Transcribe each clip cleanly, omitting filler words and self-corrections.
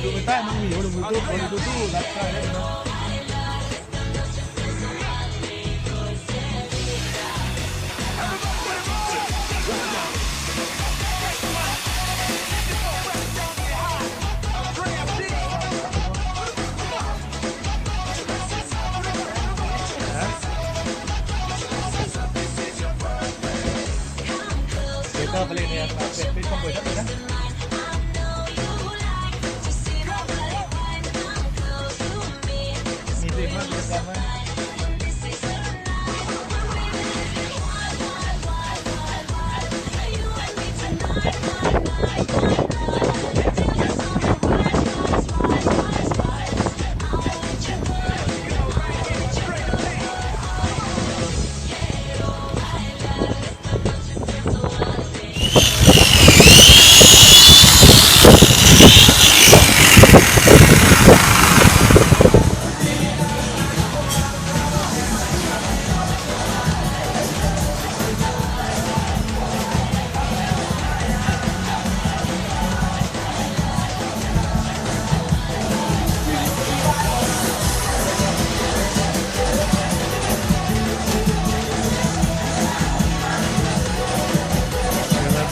ดูไปใต้น้องหมิวดูมือตู้คนดูตู้รับใช่ได้ไหมเดี๋ยวก็ไปเรียนเนี่ยเป็นคนเปิดทับเลยนะมีเพลงมากเลยจำไหม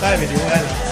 ใต้ไปดูได้เหรอ